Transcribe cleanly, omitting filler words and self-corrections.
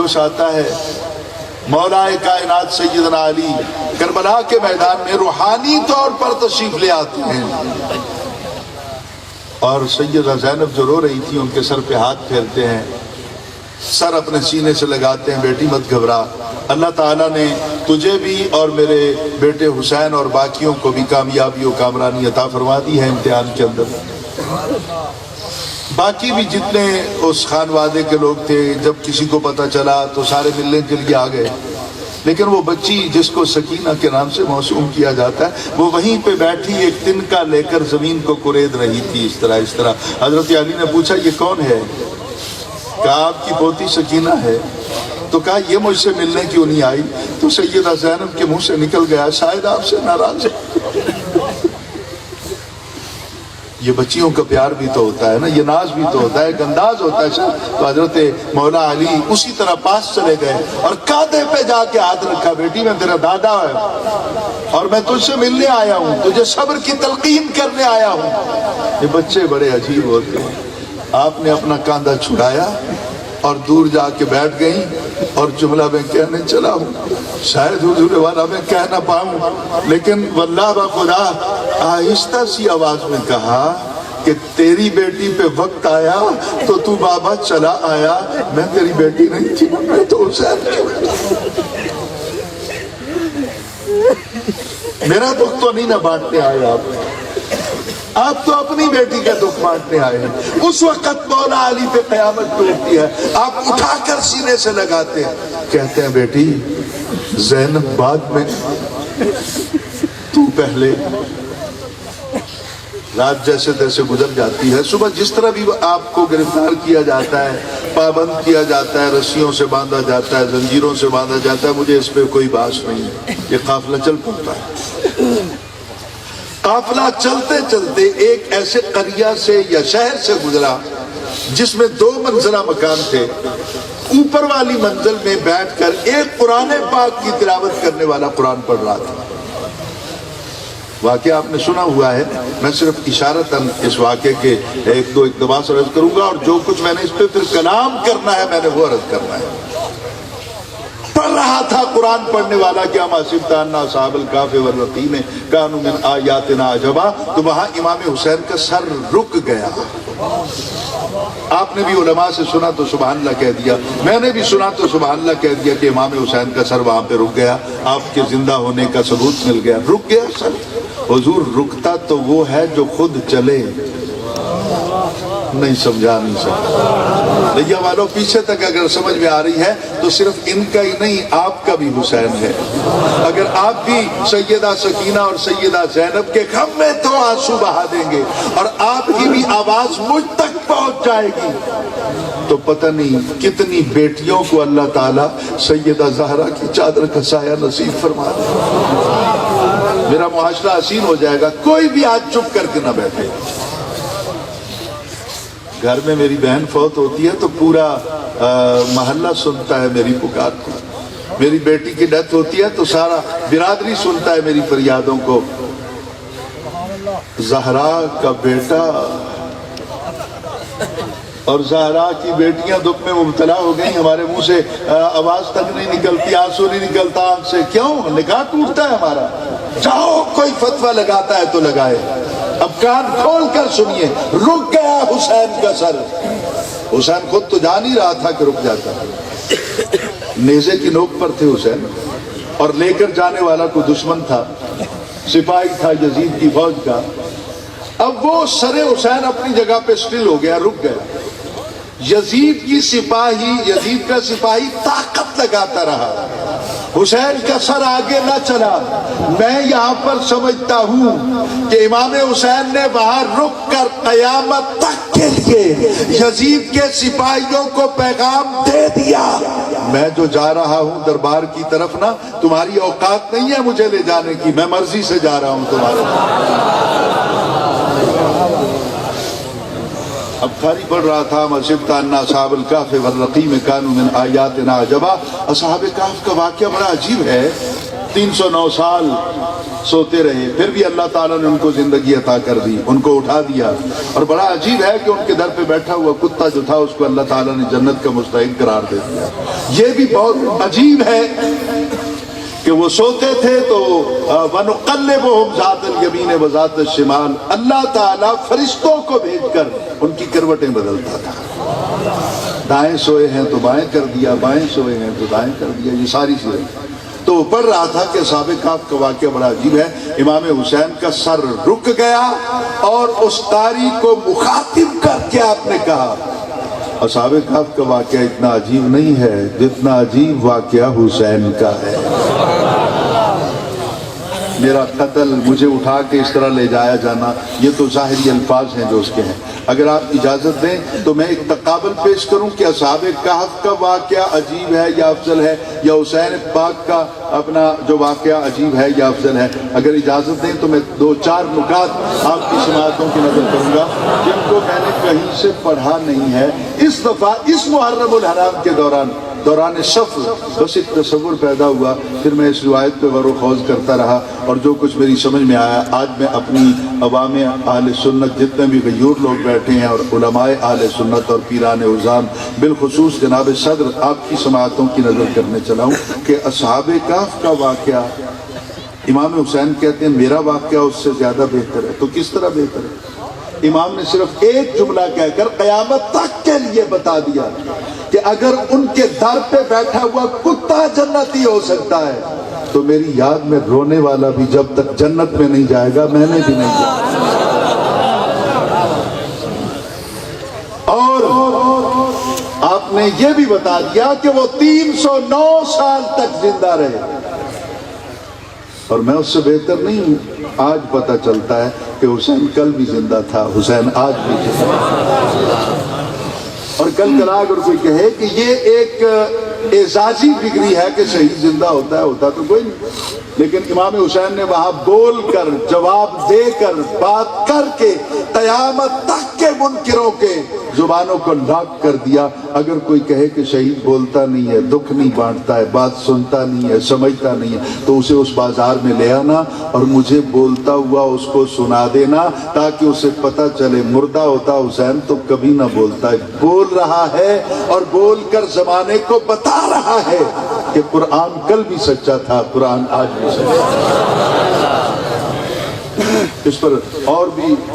ہوش آتا ہے مولا کائنات سیدنا علی کربلا کے میدان میں روحانی طور پر تشریف لے آتے ہیں، اور سیدہ زینب جو رو رہی تھی ان کے سر پہ ہاتھ پھیرتے ہیں، سر اپنے سینے سے لگاتے ہیں، بیٹی مت گھبرا، اللہ تعالیٰ نے تجھے بھی اور میرے بیٹے حسین اور باقیوں کو بھی کامیابی و کامرانی عطا فرما دی ہے امتحان کے اندر۔ باقی بھی جتنے اس خانوادے کے لوگ تھے جب کسی کو پتہ چلا تو سارے ملنے کے لیے آ گئے، لیکن وہ بچی جس کو سکینہ کے نام سے موسوم کیا جاتا ہے وہ وہیں پہ بیٹھی ایک تنکا لے کر زمین کو کورید رہی تھی، اس طرح۔ حضرت علی نے پوچھا یہ کون ہے؟ کہا آپ کی پوتی سکینہ ہے۔ تو کہا یہ مجھ سے ملنے کیوں نہیں آئی؟ تو سیدہ زینب کے منہ سے نکل گیا شاید آپ سے ناراض ہے۔ یہ بچیوں کا پیار بھی تو ہوتا ہے نا، یہ ناز بھی تو ہوتا ہے، ایک انداز ہوتا ہے سر۔ تو حضرت مولا علی اسی طرح پاس چلے گئے اور کاندھے پہ جا کے ہاتھ رکھا، بیٹی میں تیرا دادا ہے اور میں تجھ سے ملنے آیا ہوں، تجھے صبر کی تلقین کرنے آیا ہوں۔ یہ بچے بڑے عجیب ہوتے ہیں۔ آپ نے اپنا کاندھا چھڑایا اور دور جا کے بیٹھ گئیں اور جملہ میں کہنے چلا ہوں، شاید حضور والا میں کہہ نہ پاؤں، لیکن واللہ بخدا آہستہ سی آواز میں کہا کہ تیری بیٹی پہ وقت آیا تو تو بابا چلا آیا، میں تیری بیٹی نہیں تھی، میں تو حسین تھی۔ میرا دکھ تو نہیں نہ بانٹنے آئے آپ تو اپنی بیٹی کا دکھ بانٹنے آئے ہیں۔ اس وقت مولا علی پہ قیامت ٹوٹتی ہے، آپ اٹھا کر سینے سے لگاتے ہیں، کہتے ہیں بیٹی زینب بعد میں، تو پہلے۔ رات جیسے تیسے گزر جاتی ہے، صبح جس طرح بھی آپ کو گرفتار کیا جاتا ہے، پابند کیا جاتا ہے، رسیوں سے باندھا جاتا ہے، زنجیروں سے باندھا جاتا ہے، مجھے اس پہ کوئی باس نہیں ہے۔ یہ قافلہ چل پڑتا ہے۔ قافلہ چلتے چلتے ایک ایسے قریہ سے یا شہر سے گزرا جس میں 2 منزلہ مکان تھے۔ اوپر والی منزل میں بیٹھ کر ایک قرآن پاک کی تلاوت کرنے والا قرآن پڑھ رہا تھا۔ واقعہ آپ نے سنا ہوا ہے، میں صرف اشارتاً اس واقعے کے ایک دو اقتباس عرض کروں گا، اور جو کچھ میں نے اس پہ پھر کلام کرنا ہے میں نے وہ عرض کرنا ہے۔ پڑھ رہا تھا قرآن پڑھنے والا، کیا حسبت ان اصحاب الکہف والرقیم کانوا من آیاتنا عجبا، تو وہاں امام حسین کا سر رک گیا۔ آپ نے بھی علماء سے سنا تو سبحان اللہ کہہ دیا، میں نے بھی سنا تو سبحان اللہ کہہ دیا کہ امام حسین کا سر وہاں پہ رک گیا، آپ کے زندہ ہونے کا ثبوت مل گیا۔ رک گیا سر؟ حضور رکتا تو وہ ہے جو خود چلے، نہیں سمجھا نہیں سکتا۔ بھیا والوں پیچھے تک اگر سمجھ میں آ رہی ہے تو صرف ان کا ہی نہیں آپ کا بھی حسین ہے۔ اگر آپ بھی سیدہ سکینہ اور سیدہ زینب کے غم میں تو آنسو بہا دیں گے اور آپ کی بھی آواز مجھ تک پہنچ جائے گی تو پتہ نہیں کتنی بیٹیوں کو اللہ تعالیٰ سیدہ زہرا کی چادر کا سایہ نصیب فرما دے۔ میرا معاشرہ حسین ہو جائے گا، کوئی بھی آج چپ کر کے نہ بیٹھے۔ گھر میں میری بہن فوت ہوتی ہے تو پورا محلہ سنتا ہے میری پکار کو، میری بیٹی کی ڈیتھ ہوتی ہے تو سارا برادری سنتا ہے میری فریادوں کو۔ زہرا کا بیٹا اور زہرا کی بیٹیاں دکھ میں مبتلا ہو گئی، ہمارے منہ سے آواز تک نہیں نکلتی، آنسو نہیں نکلتا آنکھ سے، کیوں؟ نکاح ٹوٹتا ہے ہمارا۔ چاہو کوئی فتویٰ لگاتا ہے تو لگائے، اب کان کھول کر سنیے، رک گیا حسین کا سر۔ حسین خود تو جان ہی رہا تھا کہ رک جاتا، نیزے کی نوک پر تھے حسین، اور لے کر جانے والا کوئی دشمن تھا، سپاہی تھا یزید کی فوج کا۔ اب وہ سر حسین اپنی جگہ پہ سٹل ہو گیا، رک گیا۔ یزید کا سپاہی طاقت لگاتا رہا، حسین کا سر آگے نہ چلا۔ میں یہاں پر سمجھتا ہوں کہ امام حسین نے وہاں رک کر قیامت تک کے لیے یزید کے سپاہیوں کو پیغام دے دیا، میں جو جا رہا ہوں دربار کی طرف نا، تمہاری اوقات نہیں ہے مجھے لے جانے کی، میں مرضی سے جا رہا ہوں تمہارے۔ اب قاری پڑھ رہا تھا، حسبت ان اصحاب الکہف والرقیم کانوا من آیاتنا عجبا۔ اصحاب کہف کا واقعہ بڑا عجیب ہے۔ 309 سال سوتے رہے، پھر بھی اللہ تعالیٰ نے ان کو زندگی عطا کر دی، ان کو اٹھا دیا۔ اور بڑا عجیب ہے کہ ان کے در پہ بیٹھا ہوا کتا جو تھا اس کو اللہ تعالیٰ نے جنت کا مستحق قرار دے دیا۔ یہ بھی بہت عجیب ہے کہ وہ سوتے تھے تو وَنُقَلِّبُهُمْ ذَاتَ الْيَمِينِ وَذَاتَ الشِّمَالِ، اللہ تعالیٰ فرشتوں کو بھیج کر ان کی کروٹیں بدلتا تھا۔ دائیں سوئے ہیں تو بائیں کر دیا، بائیں سوئے ہیں تو دائیں کر دیا، یہ ساری چیزیں۔ تو وہ پڑھ رہا تھا کہ اصحاب کہف کا واقعہ بڑا عجیب ہے۔ امام حسین کا سر رک گیا اور اس قاری کو مخاطب کر کے آپ نے کہا اصحاب کہف کا واقعہ اتنا عجیب نہیں ہے جتنا عجیب واقعہ حسین کا ہے۔ میرا قتل، مجھے اٹھا کے اس طرح لے جایا جانا، یہ تو ظاہری الفاظ ہیں جو اس کے ہیں۔ اگر آپ اجازت دیں تو میں ایک تقابل پیش کروں کہ اصحاب کہف کا واقعہ عجیب ہے یا افضل ہے، یا حسین پاک کا اپنا جو واقعہ عجیب ہے یا افضل ہے۔ اگر اجازت دیں تو میں 2-4 نکات آپ کی سماعتوں کی نظر کروں گا جن کو میں نے کہیں سے پڑھا نہیں ہے۔ اس دفعہ اس محرم الحرام کے دوران سفر بس ایک تصور پیدا ہوا، پھر میں اس روایت پہ غور و خوض کرتا رہا اور جو کچھ میری سمجھ میں آیا آج میں اپنی عوام اہل سنت جتنے بھی غیور لوگ بیٹھے ہیں اور علماء اہل سنت اور پیران عظام بالخصوص جناب صدر آپ کی سماعتوں کی نظر کرنے چلا ہوں کہ اصحاب کہف کا واقعہ امام حسین کہتے ہیں میرا واقعہ اس سے زیادہ بہتر ہے۔ تو کس طرح بہتر ہے؟ امام نے صرف ایک جملہ کہہ کر قیامت تک کے لیے بتا دیا کہ اگر ان کے در پہ بیٹھا ہوا کتا جنتی ہو سکتا ہے تو میری یاد میں رونے والا بھی جب تک جنت میں نہیں جائے گا میں نے بھی نہیں جانا۔ اور آپ نے یہ بھی بتا دیا کہ وہ 309 سال تک زندہ رہے، اور میں اس سے بہتر نہیں ہوں۔ آج پتہ چلتا ہے کہ حسین کل بھی زندہ تھا، حسین آج بھی زندہ تھا۔ اور کل کلا اگر کوئی کہے کہ یہ ایک اعزازی ڈگری ہے کہ شہید زندہ ہوتا ہے، ہوتا تو کوئی نہیں، لیکن امام حسین نے وہاں بول کر، جواب دے کر، بات کر کے قیامت تک کے منکروں کے زبانوں کو لاک کر دیا۔ اگر کوئی کہے کہ شہید بولتا نہیں ہے، دکھ نہیں بانٹتا ہے، بات سنتا نہیں ہے، سمجھتا نہیں ہے، تو اسے اس بازار میں لے آنا اور مجھے بولتا ہوا اس کو سنا دینا تاکہ اسے پتہ چلے مردہ ہوتا حسین تو کبھی نہ بولتا ہے، بول رہا ہے اور بول کر زمانے کو بتا رہا ہے کہ قرآن کل بھی سچا تھا، قرآن آج بھی سچا ہے۔ اس پر اور بھی